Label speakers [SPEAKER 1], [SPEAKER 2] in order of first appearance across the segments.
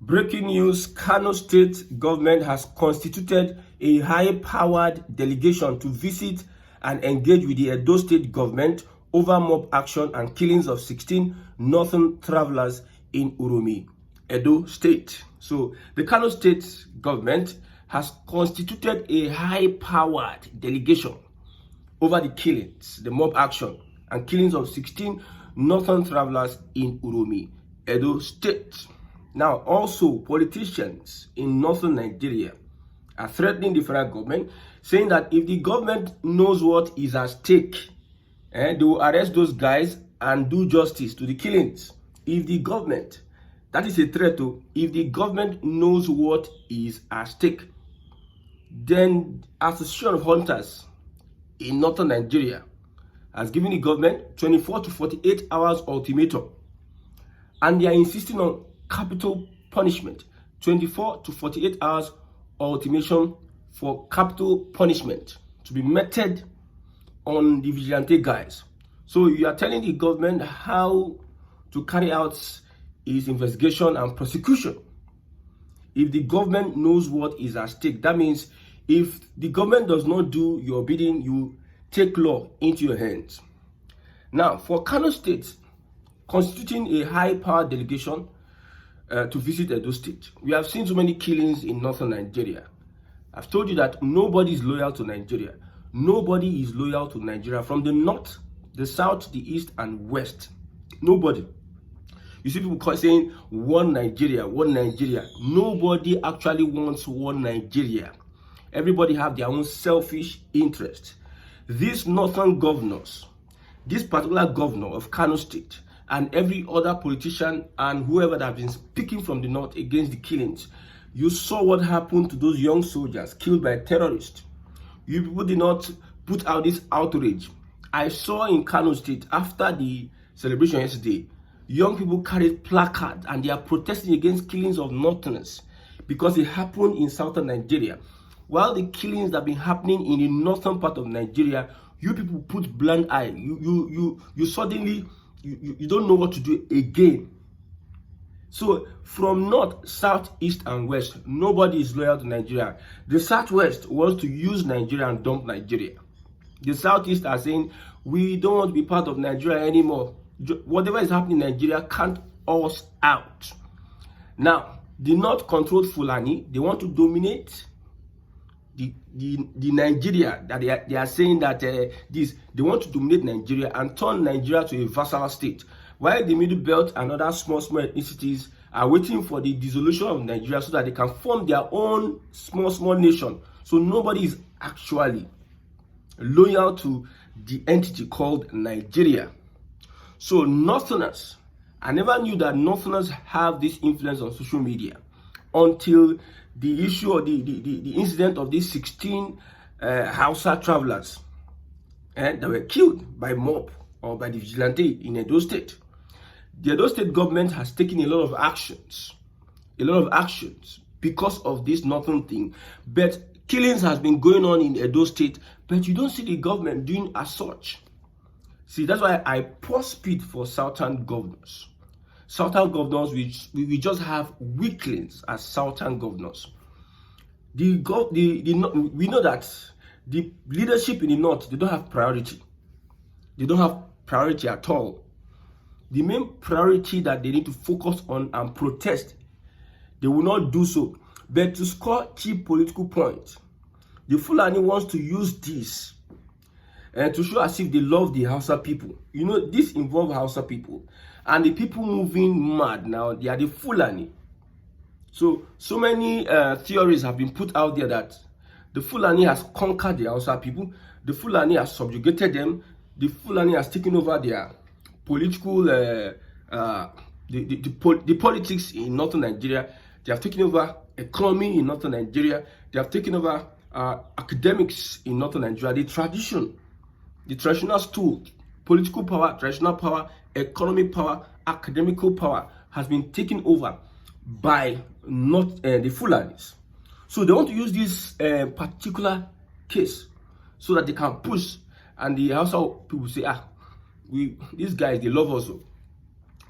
[SPEAKER 1] Breaking news, Kano State government has constituted a high-powered delegation to visit and engage with the Edo State government over mob action and killings of 16 northern travelers in Uromi, Edo State. So the Kano State government has constituted a high-powered delegation over the killings, the mob action and killings of 16 northern travelers in Uromi, Edo State. Now, also, politicians in northern Nigeria are threatening the federal government, saying that if the government knows what is at stake, they will arrest those guys and do justice to the killings. If the government, that is a threat to, if the government knows what is at stake, then Association of Hunters in northern Nigeria has given the government 24 to 48 hours ultimatum, and they are insisting on capital punishment, 24 to 48 hours ultimatum for capital punishment to be meted on the vigilante guys. So you are telling the government how to carry out its investigation and prosecution. If the government knows what is at stake, that means if the government does not do your bidding, you take law into your hands. Now, for Kano State constituting a high-powered delegation to visit Edo State, we have seen so many killings in northern Nigeria. I've told you that nobody is loyal to Nigeria. Nobody is loyal to Nigeria from the north, the south, the east, and west. Nobody. You see people saying one Nigeria, one Nigeria. Nobody actually wants one Nigeria. Everybody have their own selfish interest. These northern governors, this particular governor of Kano State, and every other politician and whoever that have been speaking from the north against the killings, you saw what happened to those young soldiers killed by terrorists. You people did not put out this outrage. I saw in Kano State after the celebration yesterday, young people carried placards and they are protesting against killings of northerners because it happened in southern Nigeria. While the killings that have been happening in the northern part of Nigeria, you people put blind eye. You suddenly you don't know what to do again. So from north, south, east, and west, nobody is loyal to Nigeria. The southwest wants to use Nigeria and dump Nigeria. The southeast are saying we don't want to be part of Nigeria anymore. Whatever is happening in Nigeria can't us out. Now, the north controlled Fulani, they want to dominate the Nigeria that they are saying that they want to dominate Nigeria and turn Nigeria to a vassal state, while the Middle Belt and other small entities are waiting for the dissolution of Nigeria so that they can form their own small nation. So nobody is actually loyal to the entity called Nigeria. So northerners, I never knew that northerners have this influence on social media until the issue or the incident of these 16 Hausa travelers that were killed by mob or by the vigilante in Edo State. The Edo State government has taken a lot of actions because of this northern thing. But killings has been going on in Edo State, but you don't see the government doing as such. See, that's why I pour speed for southern governors. Southern governors, we just have weaklings as southern governors. We know that the leadership in the north, they don't have priority. They don't have priority at all. The main priority that they need to focus on and protest, they will not do so. But to score cheap political points, the Fulani wants to use this and to show as if they love the Hausa people. You know, this involves Hausa people. And the people moving mad now, they are the Fulani. So many theories have been put out there that the Fulani has conquered the Hausa people. The Fulani has subjugated them. The Fulani has taken over their political, the politics in northern Nigeria. They have taken over economy in northern Nigeria. They have taken over academics in northern Nigeria. The traditional stool, political power, traditional power, economic power, academical power has been taken over by the Fulanis. So they want to use this particular case so that they can push, and the Hausa people say, these guys, they love us.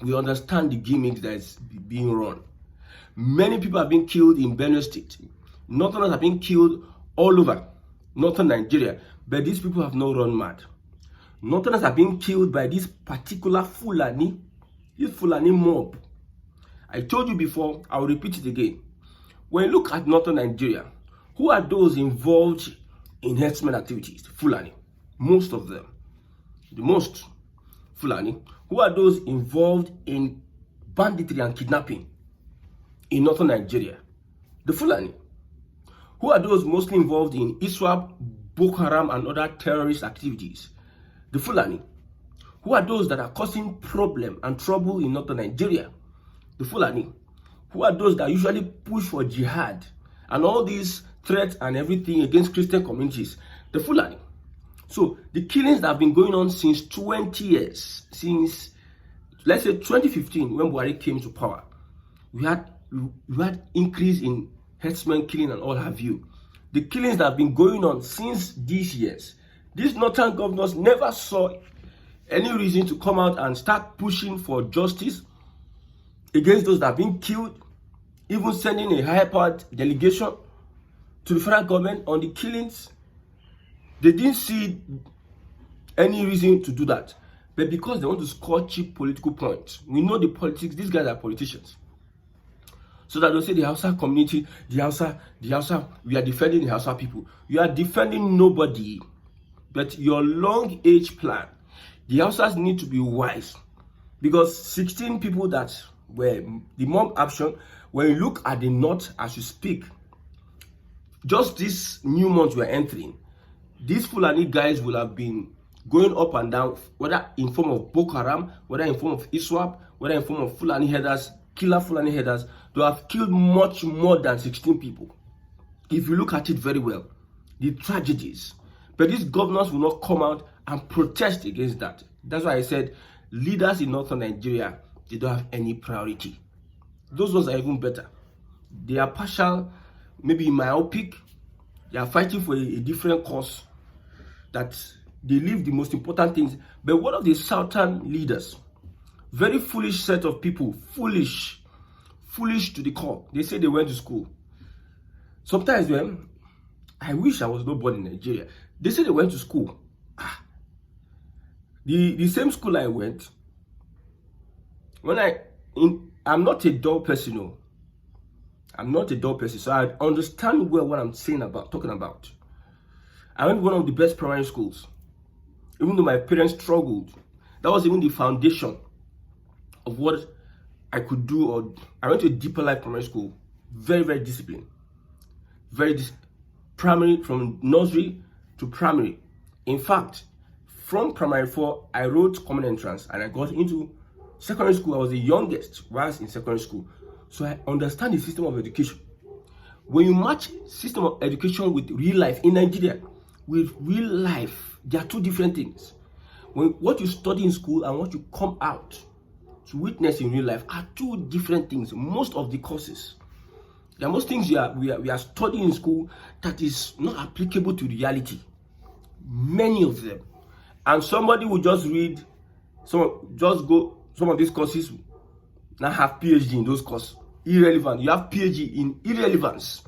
[SPEAKER 1] We understand the gimmicks that is being run. Many people have been killed in Benin State. Northerners have been killed all over northern Nigeria, but these people have not run mad. Northerners have been killed by this particular Fulani mob. I told you before, I will repeat it again. When you look at northern Nigeria, who are those involved in herdsmen activities? Fulani. Most of them. The most Fulani. Who are those involved in banditry and kidnapping in northern Nigeria? The Fulani. Who are those mostly involved in ISWAP, Boko Haram, and other terrorist activities? The Fulani. Who are those that are causing problem and trouble in northern Nigeria? The Fulani. Who are those that usually push for jihad and all these threats and everything against Christian communities? The Fulani. So the killings that have been going on since 20 years, since let's say 2015 when Buhari came to power, we had increase in herdsmen killing and all have you. The killings that have been going on since these years, these northern governors never saw any reason to come out and start pushing for justice against those that have been killed, even sending a high-powered delegation to the federal government on the killings. They didn't see any reason to do that. But because they want to score cheap political points, we know the politics, these guys are politicians. So that they'll say the Hausa community, the Hausa, we are defending the Hausa people. You are defending nobody, but your long-age plan. The Hausas need to be wise. Because 16 people that were the mob action, when you look at the north as you speak, just this new month we are entering, these Fulani guys will have been going up and down, whether in form of Boko Haram, whether in form of ISWAP, whether in form of Fulani headers, killer Fulani headers. They have killed much more than 16 people. If you look at it very well, the tragedies. But these governors will not come out and protest against that. That's why I said leaders in northern Nigeria, they don't have any priority. Those ones are even better. They are partial, maybe myopic. They are fighting for a different cause, that they leave the most important things. But one of the southern leaders, very foolish set of people, foolish to the core. They say they went to school. Sometimes when I wish I was not born in Nigeria. They say they went to school. The same school I went, I'm not a dull person, no. I'm not a dull person, so I understand well what I'm talking about. I went to one of the best primary schools. Even though my parents struggled, that was even the foundation of what I could do. I went to a deeper life primary school, very, very disciplined. Primary, from nursery to primary. In fact, from primary 4, I wrote common entrance and I got into secondary school. I was the youngest whilst in secondary school. So I understand the system of education. When you match system of education with real life in Nigeria, with real life, they are two different things. What you study in school and what you come out to witness in real life are two different things. Most of the courses, there are most things we are studying in school that is not applicable to reality. Many of them. And somebody will just read, some of these courses, now have PhD in those courses. Irrelevant. You have PhD in irrelevance.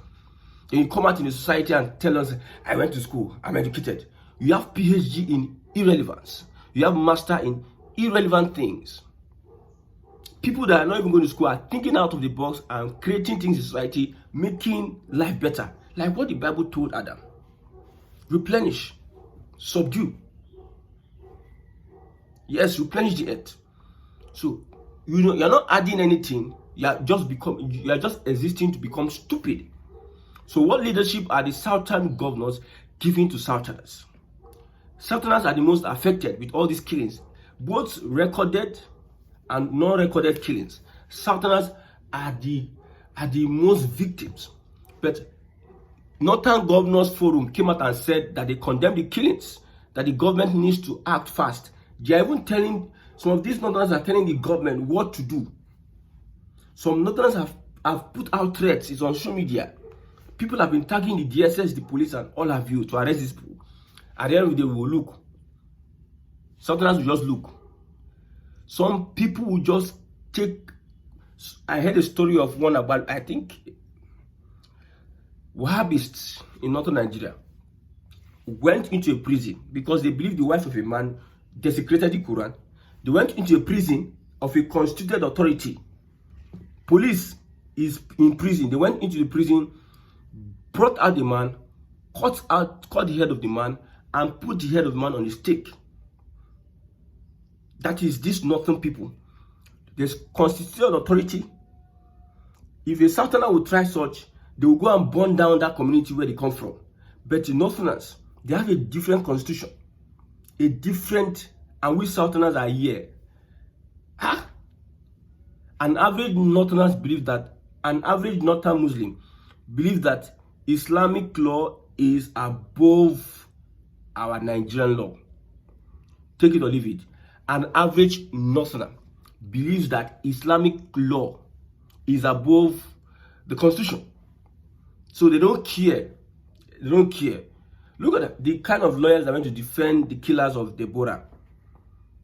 [SPEAKER 1] And you come out in the society and tell us, I went to school, I'm educated. You have PhD in irrelevance. You have master in irrelevant things. People that are not even going to school are thinking out of the box and creating things in society, making life better. Like what the Bible told Adam. Replenish, subdue. Yes, replenish the earth. So, you're not adding anything. You are just existing to become stupid. So what leadership are the southern governors giving to southerners? Southerners are the most affected with all these killings, both recorded and non-recorded killings. Southerners are the most victims. But Northern Governors Forum came out and said that they condemn the killings, that the government needs to act fast. They are even telling, some of these Northerners are telling the government what to do. Some Northerners have put out threats. It's on social media. People have been tagging the DSS, the police, and all of you to arrest these people. At the end of the day, we will look. Southerners will just look. Some people will just take I heard a story of one about, I think, Wahhabists in northern Nigeria went into a prison because they believed the wife of a man desecrated the Quran. They went into a prison of a constituted authority. Police is in prison. They went into the prison, brought out the man, cut the head of the man, and put the head of the man on a stake. That is these northern people. There's constituted authority. If a southerner would try such, they will go and burn down that community where they come from. But the northerners, they have a different constitution. And we southerners are here. An average northern Muslim believes that Islamic law is above our Nigerian law. Take it or leave it. An average northerner believes that Islamic law is above the constitution. So they don't care. They don't care. Look at the kind of lawyers that went to defend the killers of Deborah.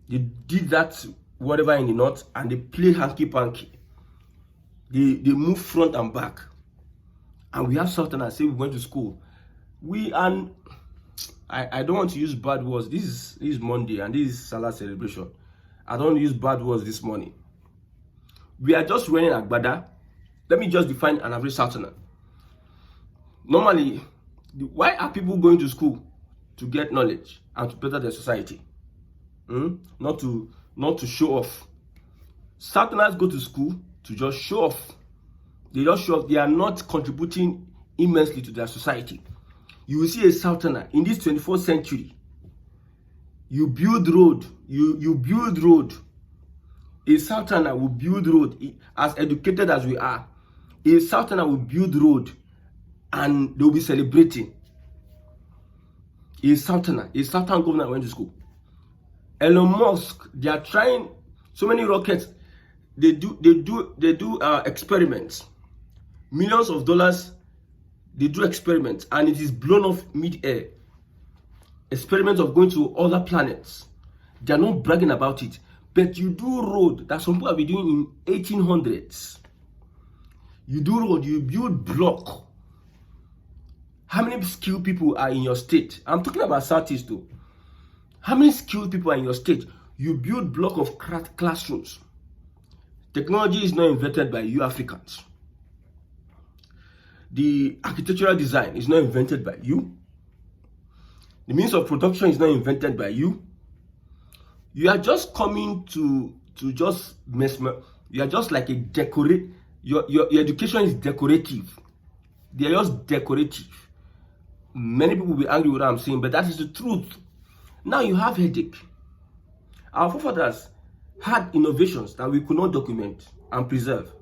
[SPEAKER 1] They did that whatever in the north, and they play hanky-panky. They move front and back. And we have southerners say we went to school. I don't want to use bad words. This is Monday and this is Salah celebration. I don't use bad words this morning. We are just wearing agbada. Let me just define an average southerner. Normally, why are people going to school? To get knowledge and to better their society. Not to show off. Southerners go to school to just show off. They just show off. They are not contributing immensely to their society. You will see a southerner in this 21st century. You build road. You build road. A southerner will build road. As educated as we are, a southerner will build road and they will be celebrating. A southern governor went to school. Elon Musk, they are trying so many rockets. They do experiments. Millions of dollars. They do experiments and it is blown off mid-air. Experiments of going to other planets. They are not bragging about it. But you do road that some people have been doing in 1800s. You do road, you build block. How many skilled people are in your state? I'm talking about Southeast though. How many skilled people are in your state? You build block of classrooms. Technology is not invented by you Africans. The architectural design is not invented by you. The means of production is not invented by you. You are just coming to just mesmer. You are just like a decorate. Your education is decorative. They are just decorative. Many people will be angry with what I'm saying, but that is the truth. Now you have headache. Our forefathers had innovations that we could not document and preserve.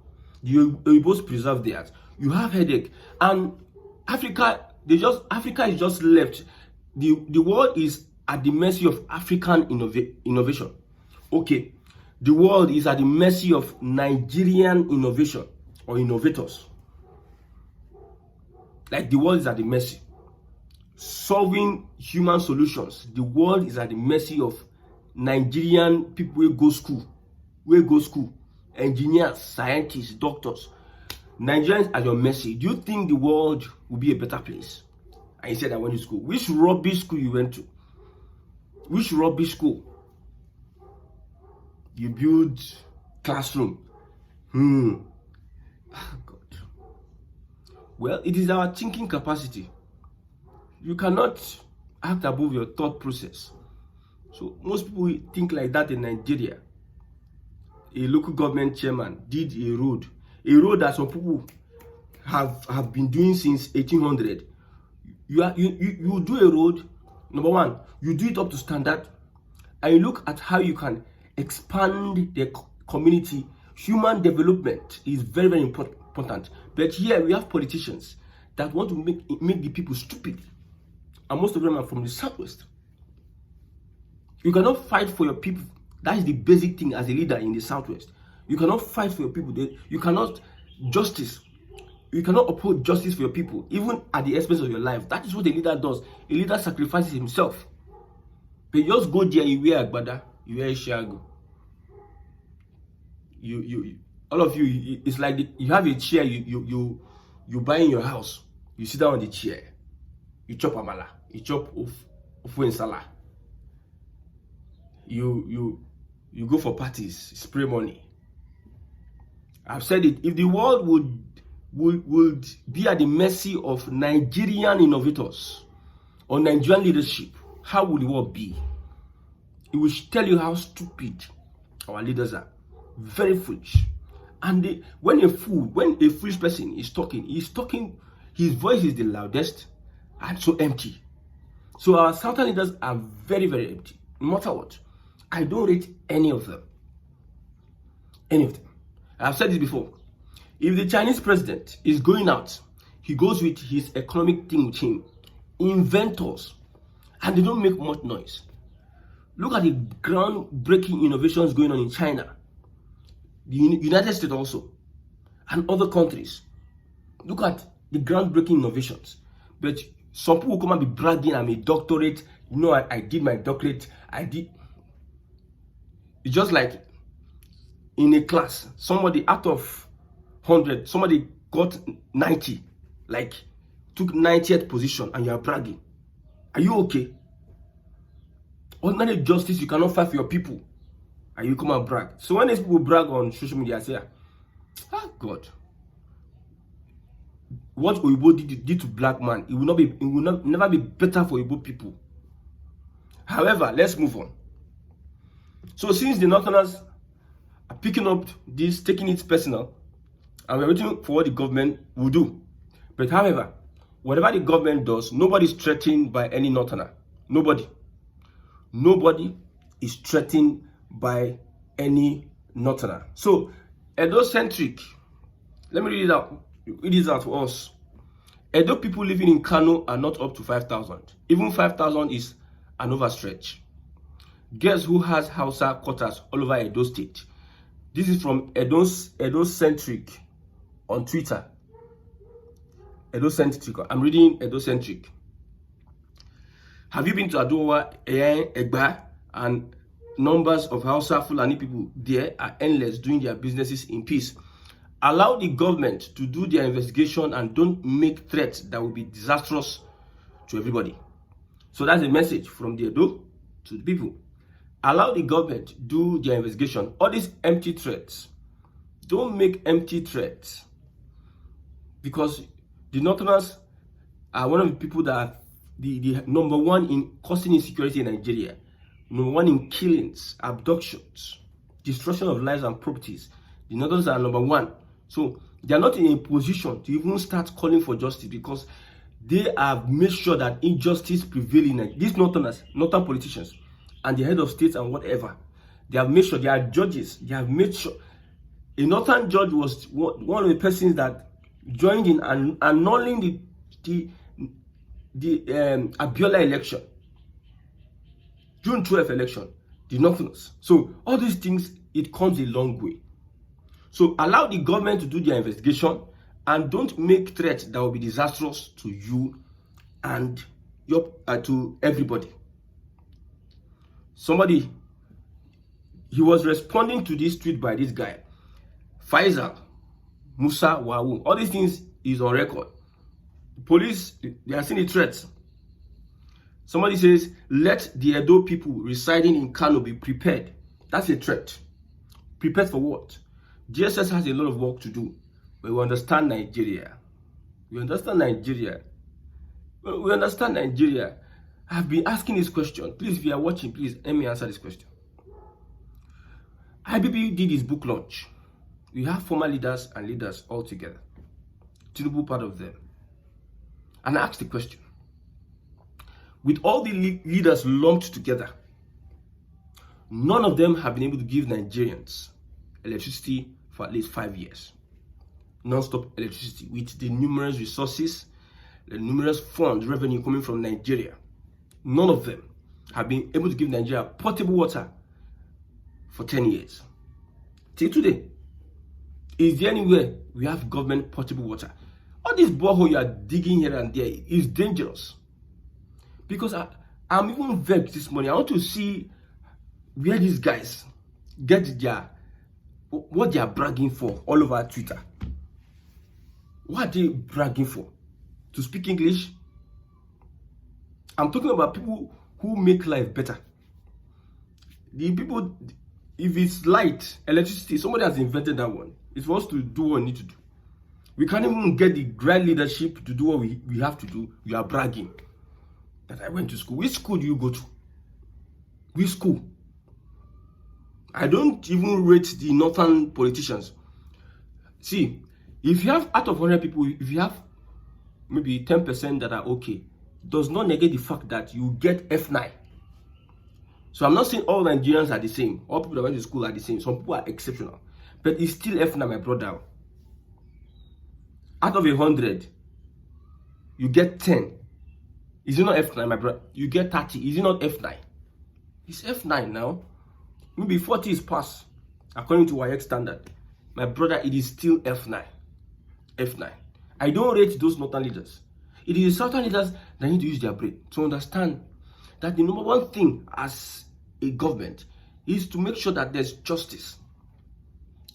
[SPEAKER 1] You both preserve theirs. You have headache, and Africa is just left. The world is at the mercy of African innovation. Okay, the world is at the mercy of Nigerian innovation or innovators. Like the world is at the mercy. Solving human solutions. The world is at the mercy of Nigerian people who go school. Engineers, scientists, doctors. Nigerians are your mercy. Do you think the world will be a better place? And you said I went to school. Which rubbish school you went to? Which rubbish school? You build classroom. God. Well, it is our thinking capacity. You cannot act above your thought process. So most people think like that in Nigeria. A local government chairman did a road that some people have been doing since 1800. You do a road. Number one, you do it up to standard, and you look at how you can expand the community. Human development is very, very important. But here we have politicians that want to make the people stupid, and most of them are from the southwest. You cannot fight for your people. That is the basic thing as a leader in the southwest. You cannot fight for your people. You cannot uphold justice for your people, even at the expense of your life. That is what a leader does. A leader sacrifices himself. But you just go there, you wear agbada, you wear ishago. All of you, it's like you have a chair you buy in your house. You sit down on the chair. You chop amala. You chop ofu nsala. You go for parties, spray money. I've said it. If the world would be at the mercy of Nigerian innovators or Nigerian leadership, how would the world be? It will tell you how stupid our leaders are. Very foolish. And when a foolish person is talking, his voice is the loudest and so empty. So our southern leaders are very, very empty. No matter what. I don't rate any of them. Any of them. I've said this before. If the Chinese president is going out, he goes with his economic team with him. Inventors. And they don't make much noise. Look at the groundbreaking innovations going on in China. The United States also. And other countries. Look at the groundbreaking innovations. But some people come and be bragging, I'm a doctorate. You know, I did my doctorate. It's just like in a class, somebody out of 100, somebody got 90, like took 90th position, and you are bragging. Are you okay? Ordinary justice, you cannot fight for your people, and you come and brag. So when these people brag on social media, I say, God, what Oyibo did to black man, it will never be better for Oyibo people. However, let's move on. So since the Northerners are picking up this, taking it personal, and we're waiting for what the government will do. But however, whatever the government does, nobody is threatened by any Northerner. Nobody. Nobody is threatened by any Northerner. So, Edo-centric, let me read it out. Read it out for us. Edo people living in Kano are not up to 5,000. Even 5,000 is an overstretch. Guess who has Hausa quarters all over Edo State? This is from Edo-centric on Twitter. Edo-centric. I'm reading Edo-centric. Have you been to Adowa, Egba, and numbers of Hausa Fulani people there are endless doing their businesses in peace? Allow the government to do their investigation and don't make threats that will be disastrous to everybody. So that's a message from the Edo to the people. Allow the government do their investigation. All these empty threats. Don't make empty threats. Because the Northerners are one of the people that are the number one in causing insecurity in Nigeria. Number one in killings, abductions, destruction of lives and properties. The Northerners are number one. So they are not in a position to even start calling for justice because they have made sure that injustice prevails in Nigeria. These Northerners, Northern politicians, and the head of states and whatever, they have made sure, they are judges, they have made sure. A Northern judge was one of the persons that joined in annulling the Abiola election, June 12th election, the Northerners. So all these things, it comes a long way. So allow the government to do their investigation and don't make threats that will be disastrous to you and to everybody. Somebody, he was responding to this tweet by this guy, Faisal Musa Wawu. All these things is on record. The police, they are seeing the threats. Somebody says, let the Edo people residing in Kano be prepared. That's a threat. Prepared for what? DSS has a lot of work to do. But we understand Nigeria. We understand Nigeria. We understand Nigeria. I've been asking this question. Please, if you are watching, please let me answer this question. IBB did his book launch. We have former leaders and leaders all together. Tinubu part of them. And I asked the question. With all the leaders lumped together, none of them have been able to give Nigerians electricity for at least 5 years. Non-stop electricity with the numerous resources, the numerous funds, revenue coming from Nigeria. None of them have been able to give Nigeria potable water for 10 years. Till today, is there anywhere we have government potable water? All this borehole you are digging here and there is dangerous. Because I'm even vexed this morning. I want to see where these guys get their what they are bragging for all over Twitter. What are they bragging for? To speak English? I'm talking about people who make life better. The people, if it's light, electricity, somebody has invented that one. It's for us to do what we need to do. We can't even get the right leadership to do what we have to do. You are bragging that I went to school. Which school do you go to? Which school? I don't even rate the northern politicians. See, if you have out of 100 people, if you have maybe 10% that are okay, does not negate the fact that you get F9. So I'm not saying all Nigerians are the same. All people that went to school are the same. Some people are exceptional. But it's still F9, my brother. Out of 100, you get 10. Is it not F9, my brother? You get 30. Is it not F9? It's F9 now. Maybe 40 is pass, according to YX standard. My brother, it is still F9. F9. I don't rate those northern leaders. It is the southern leaders that need to use their brain to understand that the number one thing as a government is to make sure that there's justice.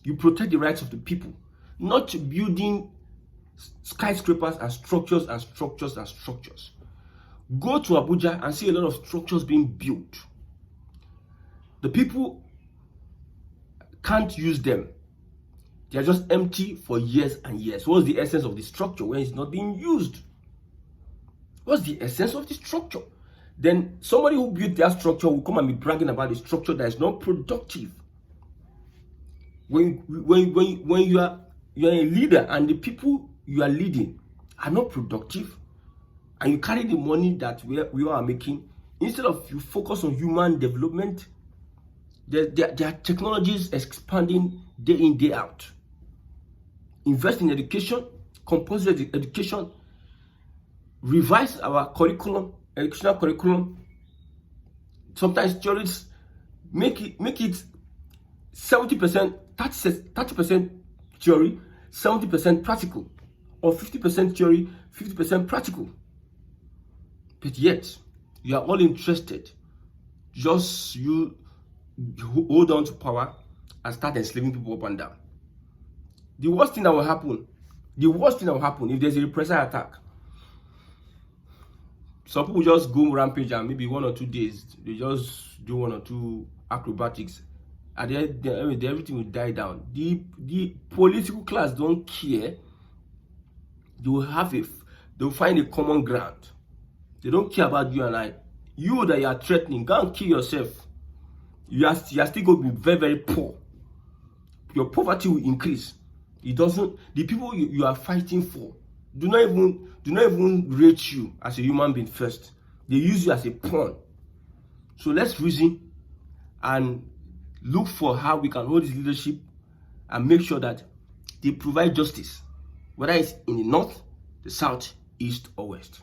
[SPEAKER 1] You protect the rights of the people, not building skyscrapers and structures and structures and structures. Go to Abuja and see a lot of structures being built. The people can't use them. They are just empty for years and years. What's the essence of the structure when it's not being used? What's the essence of the structure? Then somebody who built that structure will come and be bragging about the structure that is not productive. When you are a leader and the people you are leading are not productive, and you carry the money that we are making, instead of you focus on human development, there are technologies expanding day in, day out. Invest in education, compulsory education, revise our curriculum, educational curriculum. Sometimes theories make it 70%, 30% theory, 70% practical, or 50% theory, 50% practical. But yet, you are all interested. Just you hold on to power and start enslaving people up and down. The worst thing that will happen if there's a reprisal attack, some people just go rampage and maybe 1 or 2 days, they just do 1 or 2 acrobatics, and then everything will die down. The political class don't care. They will find a common ground. They don't care about you and I. You that you are threatening, go and kill yourself. You are still going to be very, very poor. Your poverty will increase. It doesn't. The people you are fighting for do not even rate you as a human being first. They use you as a pawn. So let's reason and look for how we can hold this leadership and make sure that they provide justice, whether it's in the north, the south, east, or west.